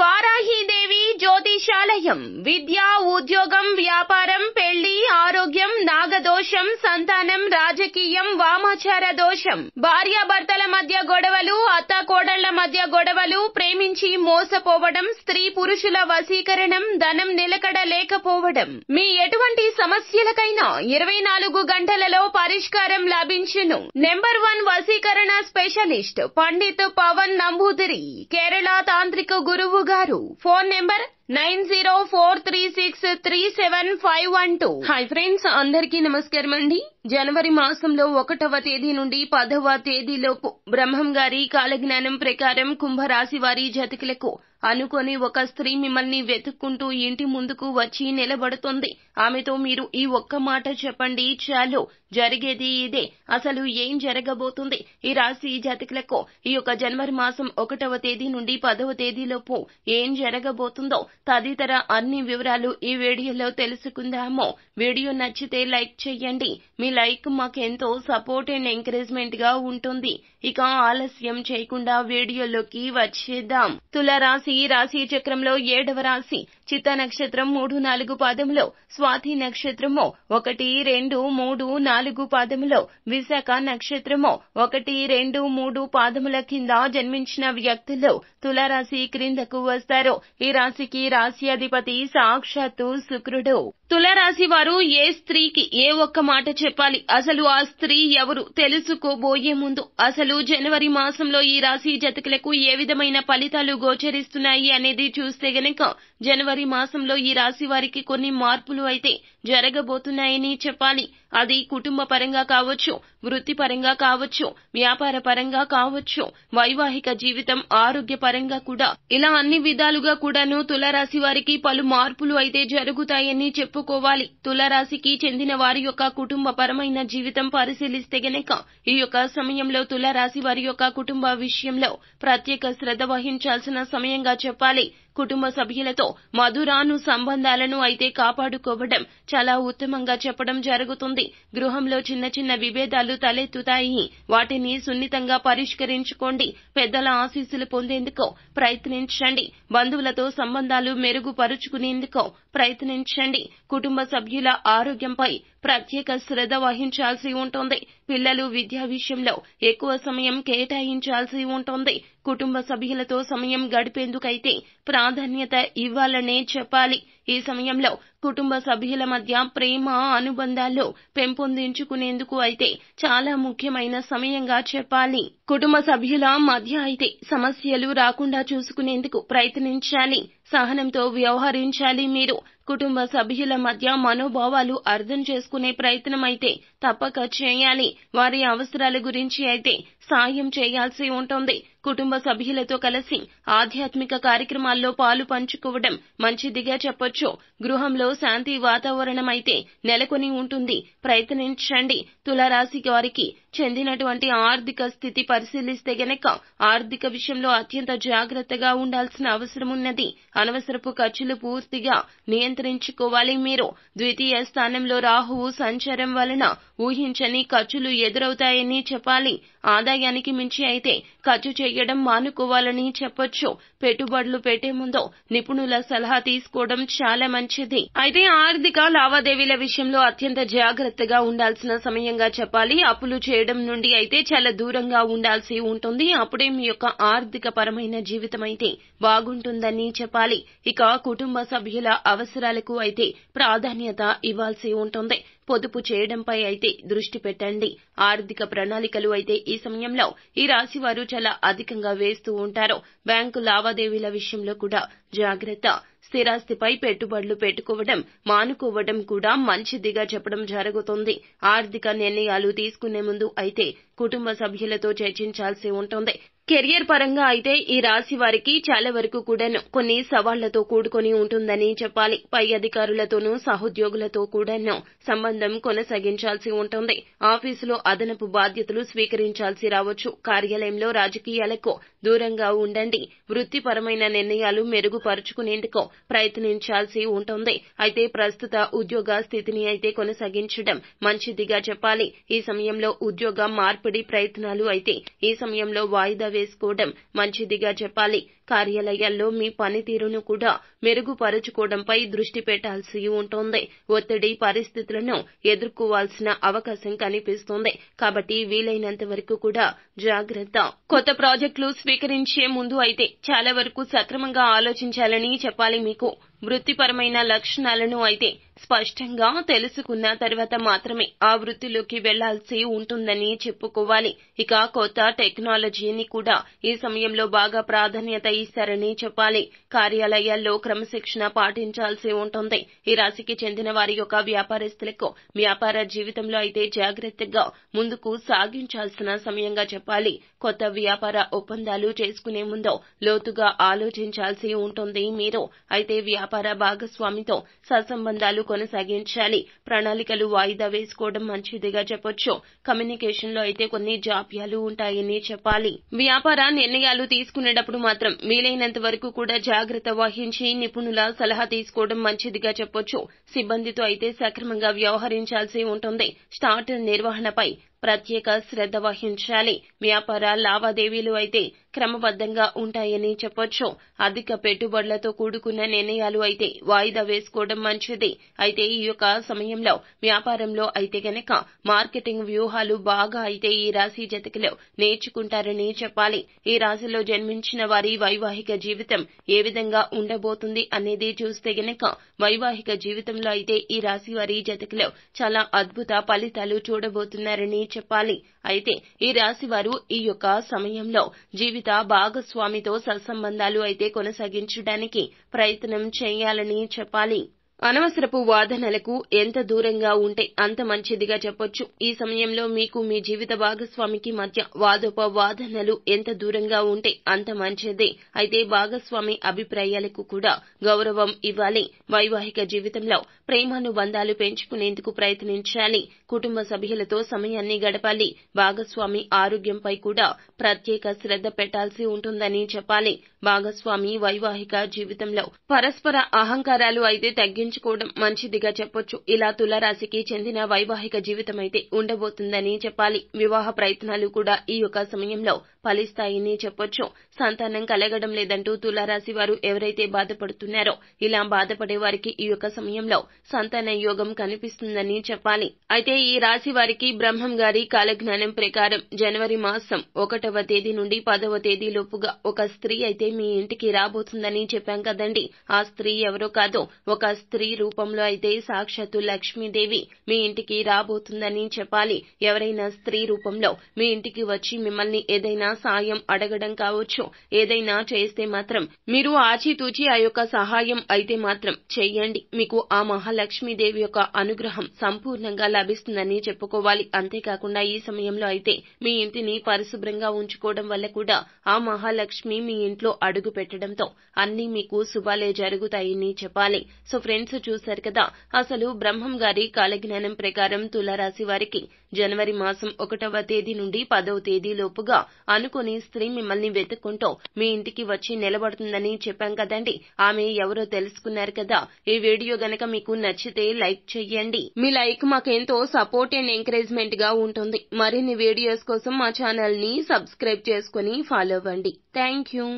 వారాహీదేవి జ్యోతిషాలయం. విద్య, ఉద్యోగం, వ్యాపారం, పెళ్లి, ఆరోగ్యం, నాగదోషం, సంతానం, రాజకీయం, వామాచార దోషం, భార్యాభర్తల మధ్య గొడవలు, అత్తాకోడళ్ల మధ్య గొడవలు, ప్రేమించి మోసపోవడం, స్త్రీ పురుషుల వశీకరణం, ధనం నిలకడ లేకపోవడం, మీ ఎటువంటి సమస్యలకైనా 24 గంటలలో పరిష్కారం లభించును. నెంబర్ 1 వశీకరణ స్పెషలిస్ట్ పండిత్ పవన్ నంబూదిరి, కేరళ తాంత్రిక గురువు గారు. Phone number 9043637512. హాయ్ ఫ్రెండ్స్, అందరికీ నమస్కారం అండి. జనవరి మాసంలో 1వ తేదీ నుండి 10వ తేదీలోపు బ్రహ్మం గారి కాలజ్ఞానం ప్రకారం కుంభరాశి వారి జాతకులకు అనుకొని ఒక స్త్రీ మిమ్మల్ని వెతుక్కుంటూ ఇంటి ముందుకు వచ్చి నిలబడుతుంది. ఆమెతో మీరు ఈ ఒక్క మాట చెప్పండి చాలు, జరిగేది ఇదే. అసలు ఏం జరగబోతుంది ఈ రాశి జాతకులకు ఈ యొక్క జనవరి మాసం 1వ తేదీ నుండి 10వ తేదీలోపు ఏం జరగబోతుందో తదితర అన్ని వివరాలు ఈ వీడియోలో తెలుసుకుందాము. వీడియో నచ్చితే లైక్ చేయండి. మీ లైక్ మాకెంతో సపోర్ట్ అండ్ ఎంకరేజ్మెంట్ గా ఉంటుంది. ఇక ఆలస్యం చేయకుండా వీడియోలోకి వచ్చేద్దాం. తులారాశి రాశి చక్రంలో 7వ రాశి. చిత్త నక్షత్రం 3, 4 పాదములో, స్వాతి నక్షత్రము 1, 2, 3, 4 పాదములో, విశాఖ నక్షత్రము 1, 2, 3 పాదముల కింద జన్మించిన వ్యక్తులు తులారాశి క్రిందకు వస్తారు. ఈ రాశికి రాశి అధిపతి సాక్షాత్తు శుక్రుడు. తులారాశి వారు ఏ స్త్రీకి ఏ ఒక్క మాట చెప్పాలి, అసలు ఆ స్త్రీ ఎవరు తెలుసుకోబోయే ముందు అసలు జనవరి మాసంలో ఈ రాశి జాతకులకు ఏ విధమైన ఫలితాలు గోచరిస్తున్నాయి అనేది చూస్తే గనక జనవరి మాసంలో ఈ రాశి వారికి కొన్ని మార్పులు అయితే జరగబోతున్నాయని చెప్పాలి. అది కుటుంబ పరంగా కావచ్చు, వృత్తి పరంగా కావచ్చు, వ్యాపార పరంగా కావచ్చు, వైవాహిక జీవితం, ఆరోగ్య పరంగా కూడా, ఇలా అన్ని విధాలుగా కూడాను తులారాశి వారికి పలు మార్పులు అయితే జరుగుతాయని చెప్పుకోవాలి. తులారాశికి చెందిన వారి యొక్క కుటుంబ పరమైన జీవితం పరిశీలిస్తే గనక ఈ యొక్క సమయంలో తులారాశి వారి యొక్క కుటుంబ విషయంలో ప్రత్యేక శ్రద్ధ వహించాల్సిన సమయంగా చెప్పాలి. కుటుంబ సభ్యులతో మధురాను సంబంధాలను అయితే కాపాడుకోవడం చాలా ఉత్తమంగా చెప్పడం జరుగుతుంది. గృహంలో చిన్న చిన్న విభేదాలు తలెత్తుతాయి. వాటిని సున్నితంగా పరిష్కరించుకోండి. పెద్దల ఆశీస్సులు పొందేందుకు ప్రయత్నించండి. బంధువులతో సంబంధాలు మెరుగుపరుచుకునేందుకు ప్రయత్నించండి. కుటుంబ సభ్యుల ఆరోగ్యంపై ప్రత్యేక శ్రద్ధ వహించాల్సి ఉంటుంది. పిల్లలు విద్యా విషయంలో ఎక్కువ సమయం కేటాయించాల్సి ఉంటుంది. కుటుంబ సభ్యులతో సమయం గడిపేందుకైతే ప్రాధాన్యత ఇవ్వాలనే చెప్పాలి. ఈ సమయంలో కుటుంబ సభ్యుల మధ్య ప్రేమ అనుబంధాలు పెంపొందించుకునేందుకు అయితే చాలా ముఖ్యమైన సమయంగా చెప్పాలి. కుటుంబ సభ్యుల మధ్య అయితే సమస్యలు రాకుండా చూసుకునేందుకు ప్రయత్నించాలి. సహనంతో వ్యవహరించాలి. మీరు కుటుంబ సభ్యుల మధ్య మనోభావాలు అర్థం చేసుకునే ప్రయత్నం అయితే తప్పక చేయాలి. వారి అవసరాల గురించి అయితే సాయం చేయాల్సి ఉంటుంది. కుటుంబ సభ్యులతో కలిసి ఆధ్యాత్మిక కార్యక్రమాల్లో పాలు పంచుకోవడం మంచిదిగా చెప్పొచ్చు. గృహంలో శాంతి వాతావరణం అయితే నెలకొని ఉంటుంది. ప్రయత్నించండి. తులారాశి వారికి చెందినటువంటి ఆర్థిక స్థితి పరిశీలిస్తే గనక ఆర్థిక విషయంలో అత్యంత జాగ్రత్తగా ఉండాల్సిన అవసరం ఉన్నది. అనవసరపు ఖర్చులు పూర్తిగా నియంత్రించుకోవాలి. మీరు ద్వితీయ స్థానంలో రాహువు సంచారం వలన ఊహించని ఖర్చులు ఎదురవుతాయని చెప్పాలి. ఆదాయానికి మించి అయితే ఖర్చు చేయడం మానుకోవాలని చెప్పొచ్చు. పెట్టుబడులు పెట్టే ముందు నిపుణుల సలహా తీసుకోవడం చాలా మంచిది. అయితే ఆర్థిక లావాదేవీల విషయంలో అత్యంత జాగ్రత్తగా ఉండాల్సిన సమయంగా చెప్పాలి. అప్పులు చేయడం నుండి అయితే చాలా దూరంగా ఉండాల్సి ఉంటుంది. అప్పుడే మీ యొక్క ఆర్థిక పరమైన జీవితం అయితే బాగుంటుందని చెప్పాలి. ఇక కుటుంబ సభ్యుల అవసరాలకు అయితే ప్రాధాన్యత ఇవ్వాల్సి ఉంటుంది. పొదుపు చేయడంపై అయితే దృష్టి పెట్టండి. ఆర్థిక ప్రణాళికలు అయితే ఈ సమయంలో ఈ రాశి వారు చాలా అధికంగా వేస్తూ ఉంటారు. బ్యాంకు లావాదేవీల విషయంలో కూడా జాగ్రత్త. స్థిరాస్తిపై పెట్టుబడులు పెట్టుకోవడం మానుకోవడం కూడా మంచిదిగా చెప్పడం జరుగుతుంది. ఆర్థిక నిర్ణయాలు తీసుకునే ముందు అయితే కుటుంబ సభ్యులతో చర్చించాల్సి ఉంటుంది. కెరియర్ పరంగా అయితే ఈ రాశి వారికి చాలా వరకు కూడాను కొన్ని సవాళ్లతో కూడుకొని ఉంటుందని చెప్పాలి. పై అధికారులతోనూ సహోద్యోగులతో కూడాను సంబంధం కొనసాగించాల్సి ఉంటుంది. ఆఫీసులో అదనపు బాధ్యతలు స్వీకరించాల్సి రావచ్చు. కార్యాలయంలో రాజకీయాలకు దూరంగా ఉండండి. వృత్తిపరమైన నిర్ణయాలు మెరుగుపరుచుకునేందుకు ప్రయత్నించాల్సి ఉంటుంది. అయితే ప్రస్తుత ఉద్యోగ స్థితిని అయితే కొనసాగించడం మంచిదిగా చెప్పాలి. ఈ సమయంలో ఉద్యోగ మార్పిడి ప్రయత్నాలు అయితే ఈ సమయంలో వాయిదా వేసుకోవడం మంచిదిగా చెప్పాలి. కార్యాలయాల్లో మీ పనితీరును కూడా మెరుగుపరుచుకోవడంపై దృష్టి పెట్టాల్సి ఉంటుంది. ఒత్తిడి పరిస్థితులను ఎదుర్కోవాల్సిన అవకాశం కనిపిస్తుంది. కాబట్టి వీలైనంత వరకు కూడా జాగ్రత్త. కొత్త ప్రాజెక్టులు స్వీకరించే ముందు అయితే చాలా వరకు సక్రమంగా ఆలోచించాలని చెప్పాలి. మీకు వృత్తిపరమైన లక్షణాలను అయితే స్పష్టంగా తెలుసుకున్న తర్వాత మాత్రమే ఆ వృత్తిలోకి వెళ్లాల్సి ఉంటుందని చెప్పుకోవాలి. ఇక కొత్త టెక్నాలజీని కూడా ఈ సమయంలో బాగా ప్రాధాన్యత ఇస్తారని చెప్పాలి. కార్యాలయాల్లో క్రమశిక్షణ పాటించాల్సి ఉంటుంది. ఈ రాశికి చెందిన వారి యొక్క వ్యాపారస్తులకు వ్యాపార జీవితంలో అయితే జాగ్రత్తగా ముందుకు సాగించాల్సిన సమయంగా చెప్పాలి. కొత్త వ్యాపార ఒప్పందాలు చేసుకునే ముందు లోతుగా ఆలోచించాల్సి ఉంటుంది మీరు. అయితే వ్యాపార భాగస్వామితో సత్సంబంధాలు కొనసాగించాలి. ప్రణాళికలు వాయిదా వేసుకోవడం మంచిదిగా చెప్పొచ్చు. కమ్యూనికేషన్ లో అయితే కొన్ని జాప్యాలు ఉంటాయని చెప్పాలి. వ్యాపార నిర్ణయాలు తీసుకునేటప్పుడు మాత్రం వీలైనంత వరకు కూడా జాగ్రత్త వహించి నిపుణుల సలహా తీసుకోవడం మంచిదిగా చెప్పొచ్చు. సిబ్బందితో అయితే సక్రమంగా వ్యవహరించాల్సి ఉంటుంది. స్టార్ట్ నిర్వహణపై ప్రత్యేక శ్రద్ధ వహించాలి. వ్యాపార లావాదేవీలు అయితే క్రమబద్ధంగా ఉంటాయని చెప్పొచ్చు. అధిక పెట్టుబడులతో కూడుకున్న నిర్ణయాలు అయితే వాయిదా వేసుకోవడం మంచిది. అయితే ఈ యొక్క సమయంలో వ్యాపారంలో అయితే గనక మార్కెటింగ్ వ్యూహాలు బాగా అయితే ఈ రాశి జాతకులు నేర్చుకుంటారని చెప్పాలి. ఈ రాశిలో జన్మించిన వారి వైవాహిక జీవితం ఏ విధంగా ఉండబోతుంది అనేది చూస్తే గనక వైవాహిక జీవితంలో అయితే ఈ రాశి వారి జాతకులు చాలా అద్భుత ఫలితాలు చూడబోతున్నారని చెప్పాలి. అయితే ఈ రాశి వారు ఈ యొక్క సమయంలో జీవిత భాగస్వామితో సత్సంబంధాలు అయితే కొనసాగించడానికి ప్రయత్నం చేయాలని చెప్పాలి. అనవసరపు వాదనలకు ఎంత దూరంగా ఉంటే అంత మంచిదిగా చెప్పొచ్చు. ఈ సమయంలో మీకు మీ జీవిత భాగస్వామికి మధ్య వాదోపవాదనలు ఎంత దూరంగా ఉంటే అంత మంచిది. అయితే భాగస్వామి అభిప్రాయాలకు కూడా గౌరవం ఇవ్వాలి. వైవాహిక జీవితంలో ప్రేమానుబంధాలు పెంచుకునేందుకు ప్రయత్నించాలి. కుటుంబ సభ్యులతో సమయాన్ని గడపాలి. భాగస్వామి ఆరోగ్యంపై కూడా ప్రత్యేక శ్రద్ధ పెట్టాల్సి ఉంటుందని చెప్పాలి. భాగస్వామి వైవాహిక జీవితంలో పరస్పర అహంకారాలు అయితే తగ్గించుకోవడం మంచిదిగా చెప్పొచ్చు. ఇలా తులారాశికి చెందిన వైవాహిక జీవితం అయితే ఉండబోతుందని చెప్పాలి. వివాహ ప్రయత్నాలు కూడా ఈ యొక్క సమయంలో ఫలిస్తాయని చెప్పొచ్చు. సంతానం కలగడం లేదంటూ తులారాశి వారు ఎవరైతే బాధపడుతున్నారో ఇలా బాధపడే వారికి ఈ యొక్క సమయంలో సంతాన యోగం కనిపిస్తుందని చెప్పాలి. అయితే ఈ రాశి వారికి బ్రహ్మం గారి కాలజ్ఞానం ప్రకారం జనవరి మాసం 1వ తేదీ నుండి 10వ తేదీ లోపుగా ఒక స్త్రీ అయితే మీ ఇంటికి రాబోతుందని చెప్పాం కదండి. ఆ స్త్రీ ఎవరో కాదో ఒక స్త్రీ రూపంలో అయితే సాక్షాత్తు లక్ష్మీదేవి మీ ఇంటికి రాబోతుందని చెప్పాలి. ఎవరైనా స్త్రీ రూపంలో మీ ఇంటికి వచ్చి మిమ్మల్ని ఏదైనా సాయం అడగడం కావచ్చు. ఏదైనా చేస్తే మాత్రం మీరు ఆచితూచి ఆ యొక్క సహాయం అయితే మాత్రం చెయ్యండి. మీకు ఆ మహాలక్ష్మీదేవి యొక్క అనుగ్రహం సంపూర్ణంగా లభిస్తుందని చెప్పుకోవాలి. అంతేకాకుండా ఈ సమయంలో అయితే మీ ఇంటిని పరిశుభ్రంగా ఉంచుకోవడం వల్ల కూడా ఆ మహాలక్ష్మి మీ ఇంట్లో అడుగు పెట్టడంతో అన్ని మీకు శుభాలే జరుగుతాయని చెప్పాలి. సో ఫ్రెండ్స్, చూశారు కదా, అసలు బ్రహ్మం గారి కాలజ్ఞానం ప్రకారం తులారాశి వారికి జనవరి మాసం 1వ తేదీ నుండి 10వ తేదీ లోపుగా అనుకుని స్త్రీ మిమ్మల్ని వెతుక్కుంటూ మీ ఇంటికి వచ్చి నిలబడుతుందని చెప్పాం కదండి. ఆమె ఎవరో తెలుసుకున్నారు కదా. ఈ వీడియో గనక మీకు నచ్చితే లైక్ చెయ్యండి. మీ లైక్ మాకెంతో సపోర్ట్ అండ్ ఎంకరేజ్మెంట్ గా ఉంటుంది. మరిన్ని వీడియోస్ కోసం మా ఛానల్ ని సబ్స్క్రైబ్ చేసుకుని ఫాలో అవ్వండి. Thank you.